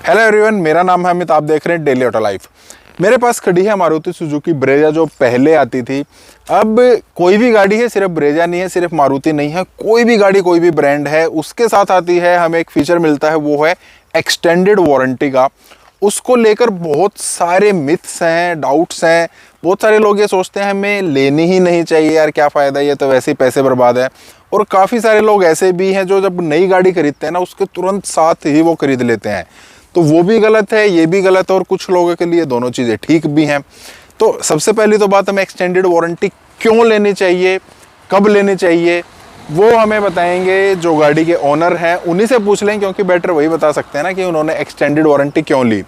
Hello everyone, मेरा नाम है अमित। आप देख रहे हैं डेली ऑटो लाइफ। मेरे पास खड़ी है मारुति सुजुकी ब्रेजा, जो पहले आती थी। अब कोई भी गाड़ी है, सिर्फ ब्रेजा नहीं है, सिर्फ मारुति नहीं है, कोई भी गाड़ी, कोई भी ब्रांड है, उसके साथ आती है, हमें एक फीचर मिलता है, वो है एक्सटेंडेड वारंटी का। उसको लेकर बहुत सारे मिथ्स हैं, डाउट्स हैं। बहुत सारे लोग ये सोचते हैं हमें लेनी ही नहीं चाहिए, यार क्या फ़ायदा, ये तो वैसे ही पैसे बर्बाद है। और काफ़ी सारे लोग ऐसे भी हैं जो जब नई गाड़ी खरीदते हैं ना, उसके तुरंत साथ ही वो खरीद लेते हैं। तो वो भी गलत है, ये भी गलत है, और कुछ लोगों के लिए दोनों चीज़ें ठीक भी हैं। तो सबसे पहली तो बात, हमें एक्सटेंडेड वारंटी क्यों लेनी चाहिए, कब लेनी चाहिए, वो हमें बताएंगे जो गाड़ी के ओनर हैं। उन्हीं से पूछ लें, क्योंकि बेटर वही बता सकते हैं ना कि उन्होंने एक्सटेंडेड वारंटी क्यों ली।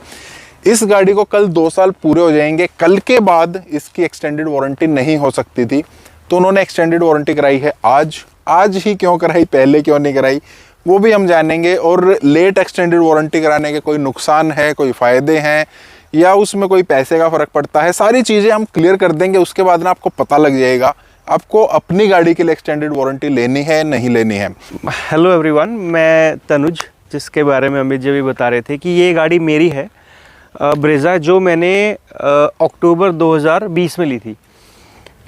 इस गाड़ी को कल 2 साल पूरे हो जाएंगे, कल के बाद इसकी एक्सटेंडेड वारंटी नहीं हो सकती थी, तो उन्होंने एक्सटेंडेड वारंटी कराई है आज ही क्यों कराई, पहले क्यों नहीं कराई, वो भी हम जानेंगे। और लेट एक्सटेंडेड वारंटी कराने के कोई नुकसान है, कोई फ़ायदे हैं, या उसमें कोई पैसे का फ़र्क पड़ता है, सारी चीज़ें हम क्लियर कर देंगे। उसके बाद ना आपको पता लग जाएगा आपको अपनी गाड़ी के लिए एक्सटेंडेड वारंटी लेनी है नहीं लेनी है। हेलो एवरीवन, मैं तनुज, जिसके बारे में अमित जी भी बता रहे थे कि ये गाड़ी मेरी है, ब्रेजा, जो मैंने अक्टूबर 2020 में ली थी।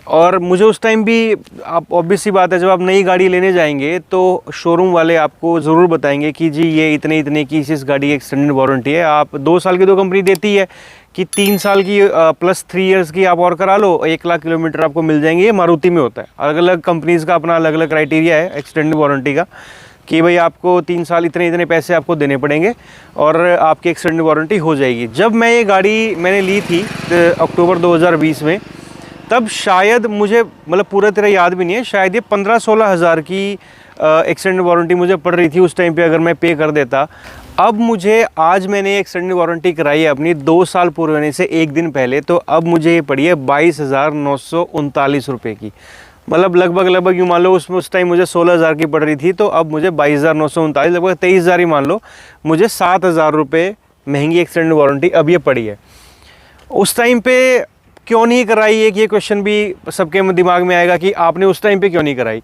और मुझे उस टाइम भी, आप ऑब्वियस सी बात है, जब आप नई गाड़ी लेने जाएंगे तो शोरूम वाले आपको ज़रूर बताएंगे कि जी ये इतने की इस गाड़ी की एक्सटेंडेड वारंटी है। आप 2 साल की तो कंपनी देती है कि 3 साल की प्लस 3 इयर्स की आप और करा लो, 1 लाख किलोमीटर आपको मिल जाएंगे। ये मारुति में होता है, अलग अलग कंपनीज़ का अपना अलग अलग क्राइटेरिया है एक्सटेंडेड वारंटी का, कि भाई आपको 3 साल इतने पैसे आपको देने पड़ेंगे और आपकी एक्सटेंडेड वारंटी हो जाएगी। जब मैं ये गाड़ी मैंने ली थी अक्टूबर 2020 में, तब शायद मुझे, मतलब पूरा तरह याद भी नहीं है, शायद ये 15-16 हज़ार की एक्सटेंडेड वारंटी मुझे पड़ रही थी उस टाइम पे, अगर मैं पे कर देता। अब मुझे, आज मैंने एक्सटेंडेड वारंटी कराई है अपनी 2 साल पूरे होने से 1 दिन पहले, तो अब मुझे ये पड़ी है 22,939 रुपये की। मतलब लगभग यूँ मान लो, उसमें उस टाइम मुझे 16,000 की पड़ रही थी, तो अब मुझे 22,939, लगभग 23,000 ही मान लो, मुझे 7,000 रुपये महंगी एक्सटेंडेड वारंटी अब ये पड़ी है। उस टाइम पे क्यों नहीं कराई, एक ये क्वेश्चन भी सबके दिमाग में आएगा कि आपने उस टाइम पे क्यों नहीं कराई।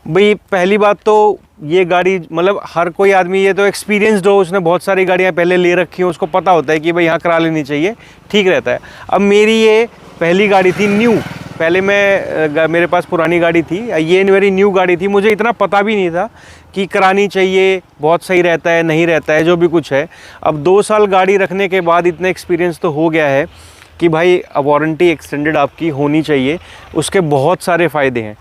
भाई पहली बात तो ये गाड़ी, मतलब हर कोई आदमी, ये तो एक्सपीरियंसड हो, उसने बहुत सारी गाड़ियाँ पहले ले रखी हैं, उसको पता होता है कि भाई यहाँ करा लेनी चाहिए, ठीक रहता है। अब मेरी ये पहली गाड़ी थी न्यू, पहले मेरे पास पुरानी गाड़ी थी, ये मेरी न्यू गाड़ी थी, मुझे इतना पता भी नहीं था कि करानी चाहिए, बहुत सही रहता है नहीं रहता है, जो भी कुछ है। अब 2 साल गाड़ी रखने के बाद इतना एक्सपीरियंस तो हो गया है कि भाई वारंटी एक्सटेंडेड आपकी होनी चाहिए। उसके बहुत सारे फ़ायदे हैं।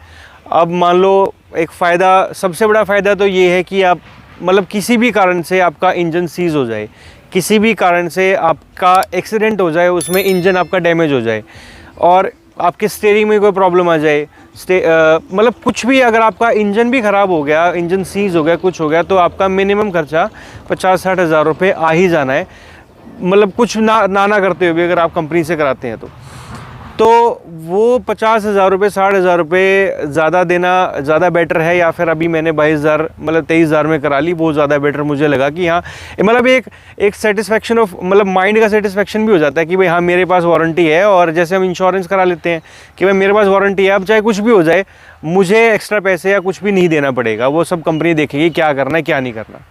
अब मान लो, एक फ़ायदा, सबसे बड़ा फ़ायदा तो ये है कि आप, मतलब किसी भी कारण से आपका इंजन सीज़ हो जाए, किसी भी कारण से आपका एक्सीडेंट हो जाए, उसमें इंजन आपका डैमेज हो जाए, और आपके स्टीयरिंग में कोई प्रॉब्लम आ जाए, मतलब कुछ भी, अगर आपका इंजन भी ख़राब हो गया, इंजन सीज़ हो गया, कुछ हो गया, तो आपका मिनिमम खर्चा 50-60 हज़ार रुपये आ ही जाना है। मतलब कुछ ना करते हुए भी, अगर आप कंपनी से कराते हैं तो वो 50,000 रुपये, 60,000 रुपये ज़्यादा देना ज़्यादा बेटर है, या फिर अभी मैंने 22,000, मतलब 23,000 में करा ली, वो ज़्यादा बेटर मुझे लगा कि हाँ, मतलब एक सेटिस्फेक्शन ऑफ, मतलब माइंड का सेटिस्फेक्शन भी हो जाता है कि भाई हाँ, मेरे पास वारंटी है। और जैसे हम इंश्योरेंस करा लेते हैं कि भाई मेरे पास वारंटी है, अब चाहे कुछ भी हो जाए, मुझे एक्स्ट्रा पैसे या कुछ भी नहीं देना पड़ेगा, वो सब कंपनी देखेगी क्या करना है क्या नहीं करना।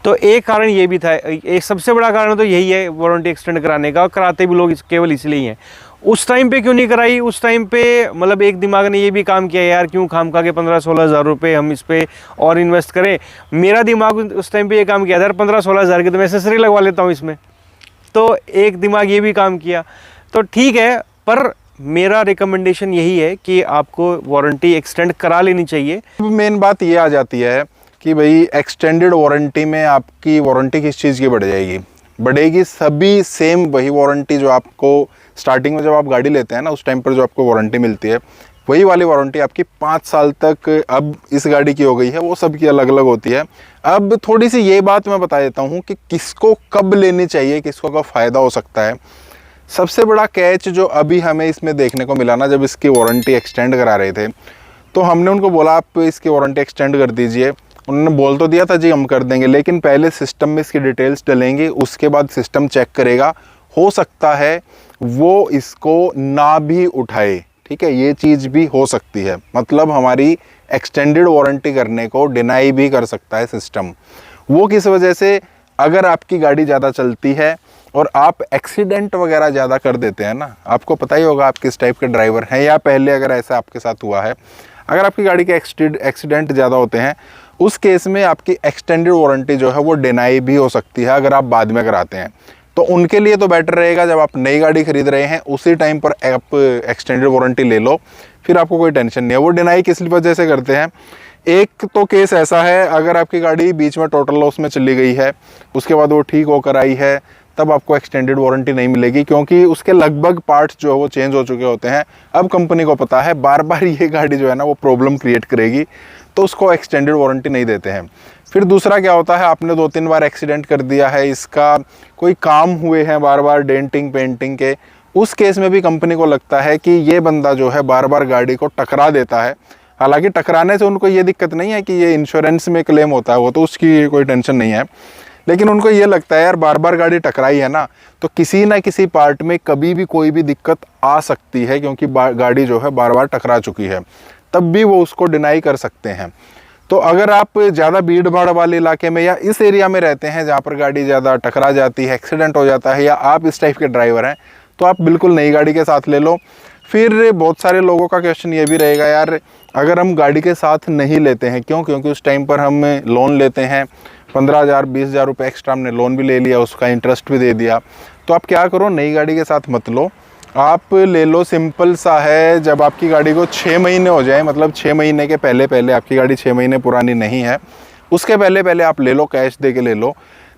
तो एक कारण ये भी था, एक सबसे बड़ा कारण तो यही है वारंटी एक्सटेंड कराने का, और कराते भी लोग केवल इसलिए ही हैं। उस टाइम पे क्यों नहीं कराई, उस टाइम पे मतलब एक दिमाग ने ये भी काम किया, यार क्यों खामखा के 15-16 हज़ार रुपये हम इस पे और इन्वेस्ट करें। मेरा दिमाग उस टाइम पे ये काम किया, यार 15-16 हज़ार की तो मैं एक्सेसरी लगवा लेता हूँ इसमें, तो एक दिमाग ये भी काम किया। तो ठीक है, पर मेरा रिकमेंडेशन यही है कि आपको वारंटी एक्सटेंड करा लेनी चाहिए। मेन बात ये आ जाती है कि भाई एक्सटेंडेड वारंटी में आपकी वारंटी किस चीज़ की बढ़ जाएगी, बढ़ेगी सभी सेम वही वारंटी जो आपको स्टार्टिंग में जब आप गाड़ी लेते हैं ना, उस टाइम पर जो आपको वारंटी मिलती है, वही वाली वारंटी आपकी 5 साल तक अब इस गाड़ी की हो गई है। वो सबकी अलग अलग होती है। अब थोड़ी सी ये बात मैं बता देता हूँ कि किसको कब लेनी चाहिए, किसको कब फ़ायदा हो सकता है। सबसे बड़ा कैच जो अभी हमें इसमें देखने को मिला ना, जब इसकी वारंटी एक्सटेंड करा रहे थे, तो हमने उनको बोला आप इसकी वारंटी एक्सटेंड कर दीजिए। उन्होंने बोल तो दिया था जी हम कर देंगे, लेकिन पहले सिस्टम में इसकी डिटेल्स डलेंगी, उसके बाद सिस्टम चेक करेगा, हो सकता है वो इसको ना भी उठाए। ठीक है, ये चीज़ भी हो सकती है, मतलब हमारी एक्सटेंडेड वारंटी करने को डिनाई भी कर सकता है सिस्टम। वो किस वजह से, अगर आपकी गाड़ी ज़्यादा चलती है और आप एक्सीडेंट वगैरह ज़्यादा कर देते हैं ना, आपको पता ही होगा आप किस टाइप के ड्राइवर हैं, या पहले अगर ऐसा आपके साथ हुआ है, अगर आपकी गाड़ी के एक्सीडेंट ज़्यादा होते हैं, उस केस में आपकी एक्सटेंडेड वारंटी जो है वो डिनाई भी हो सकती है अगर आप बाद में कराते हैं। तो उनके लिए तो बेटर रहेगा जब आप नई गाड़ी खरीद रहे हैं उसी टाइम पर आप एक्सटेंडेड वारंटी ले लो, फिर आपको कोई टेंशन नहीं है। वो डिनाई किस वजह से करते हैं, एक तो केस ऐसा है अगर आपकी गाड़ी बीच में टोटल लॉस में चली गई है, उसके बाद वो ठीक होकर आई है, तब आपको एक्सटेंडेड वारंटी नहीं मिलेगी, क्योंकि उसके लगभग पार्ट्स जो है वो चेंज हो चुके होते हैं। अब कंपनी को पता है बार बार ये गाड़ी जो है ना वो प्रॉब्लम क्रिएट करेगी, तो उसको एक्सटेंडेड वारंटी नहीं देते हैं। फिर दूसरा क्या होता है, आपने 2-3 बार एक्सीडेंट कर दिया है, इसका कोई काम हुए हैं बार बार डेंटिंग पेंटिंग के, उस केस में भी कंपनी को लगता है कि ये बंदा जो है बार बार गाड़ी को टकरा देता है। हालांकि टकराने से उनको ये दिक्कत नहीं है कि ये इंश्योरेंस में क्लेम होता है, वो तो उसकी कोई टेंशन नहीं है, लेकिन उनको ये लगता है यार बार बार गाड़ी टकराई है ना, तो किसी ना किसी पार्ट में कभी भी कोई भी दिक्कत आ सकती है, क्योंकि गाड़ी जो है बार बार टकरा चुकी है, तब भी वो उसको डिनाई कर सकते हैं। तो अगर आप ज़्यादा भीड़ भाड़ वाले इलाके में या इस एरिया में रहते हैं जहाँ पर गाड़ी ज़्यादा टकरा जाती है, एक्सीडेंट हो जाता है, या आप इस टाइप के ड्राइवर हैं, तो आप बिल्कुल नई गाड़ी के साथ ले लो। फिर बहुत सारे लोगों का क्वेश्चन ये भी रहेगा, यार अगर हम गाड़ी के साथ नहीं लेते हैं, क्यों? क्योंकि उस टाइम पर हम लोन लेते हैं, 15,000-20,000 रुपये एक्स्ट्रा हमने लोन भी ले लिया, उसका इंटरेस्ट भी दे दिया। तो आप क्या करो, नई गाड़ी के साथ मत लो, आप ले लो, सिंपल सा है, जब आपकी गाड़ी को 6 महीने हो जाए, मतलब 6 महीने के पहले पहले, आपकी गाड़ी 6 महीने पुरानी नहीं है, उसके पहले पहले आप ले लो, कैश दे के ले लो,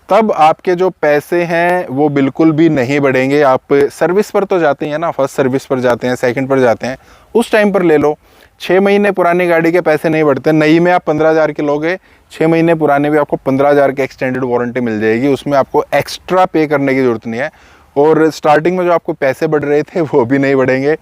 तब आपके जो पैसे हैं वो बिल्कुल भी नहीं बढ़ेंगे। आप सर्विस पर तो जाते हैं ना, फर्स्ट सर्विस पर जाते हैं, सेकंड पर जाते हैं, उस टाइम पर ले लो। 6 महीने पुरानी गाड़ी के पैसे नहीं बढ़ते। नई में आप 15,000 की लोगे, 6 महीने पुराने भी आपको 15,000 की एक्सटेंडेड वारंटी मिल जाएगी, उसमें आपको एक्स्ट्रा पे करने की ज़रूरत नहीं है। और स्टार्टिंग में जो आपको पैसे बढ़ रहे थे वो भी नहीं बढ़ेंगे,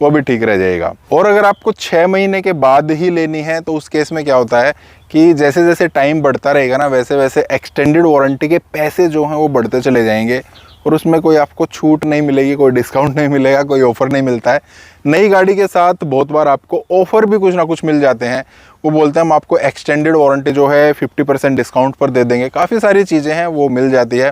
वो भी ठीक रह जाएगा। और अगर आपको 6 महीने के बाद ही लेनी है, तो उस केस में क्या होता है कि जैसे जैसे टाइम बढ़ता रहेगा ना, वैसे वैसे एक्सटेंडेड वारंटी के पैसे जो हैं वो बढ़ते चले जाएंगे, और उसमें कोई आपको छूट नहीं मिलेगी, कोई डिस्काउंट नहीं मिलेगा, कोई ऑफ़र नहीं मिलता है। नई गाड़ी के साथ बहुत बार आपको ऑफ़र भी कुछ ना कुछ मिल जाते हैं, वो बोलते हैं हम आपको एक्सटेंडेड वारंटी जो है 50% डिस्काउंट पर दे देंगे, काफ़ी सारी चीज़ें हैं वो मिल जाती है।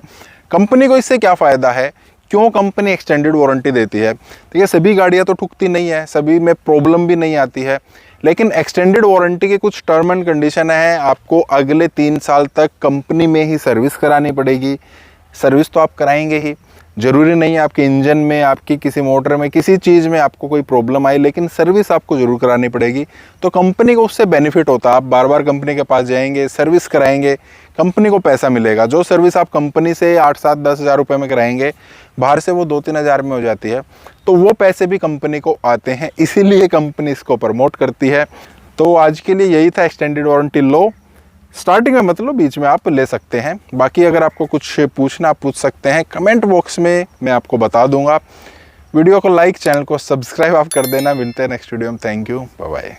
कंपनी को इससे क्या फ़ायदा है, क्यों कंपनी एक्सटेंडेड वारंटी देती है? तो ये सभी गाड़ियाँ तो ठुकती नहीं है, सभी में प्रॉब्लम भी नहीं आती है, लेकिन एक्सटेंडेड वारंटी के कुछ टर्म एंड कंडीशन है। आपको अगले 3 साल तक कंपनी में ही सर्विस करानी पड़ेगी। सर्विस तो आप कराएंगे ही, ज़रूरी नहीं है आपके इंजन में, आपकी किसी मोटर में, किसी चीज़ में आपको कोई प्रॉब्लम आई, लेकिन सर्विस आपको ज़रूर करानी पड़ेगी। तो कंपनी को उससे बेनिफिट होता है, आप बार बार कंपनी के पास जाएंगे, सर्विस कराएंगे, कंपनी को पैसा मिलेगा। जो सर्विस आप कंपनी से 8-7-10 हज़ार रुपये में कराएंगे, बाहर से वो 2-3 हज़ार में हो जाती है, तो वो पैसे भी कंपनी को आते हैं, इसीलिए कंपनी इसको प्रमोट करती है। तो आज के लिए यही था, एक्सटेंडेड वारंटी लो, स्टार्टिंग में मतलब बीच में आप ले सकते हैं। बाकी अगर आपको कुछ पूछना आप पूछ सकते हैं, कमेंट बॉक्स में मैं आपको बता दूंगा। वीडियो को लाइक, चैनल को सब्सक्राइब आप कर देना। मिलते हैं नेक्स्ट वीडियो में। Thank you, bye bye.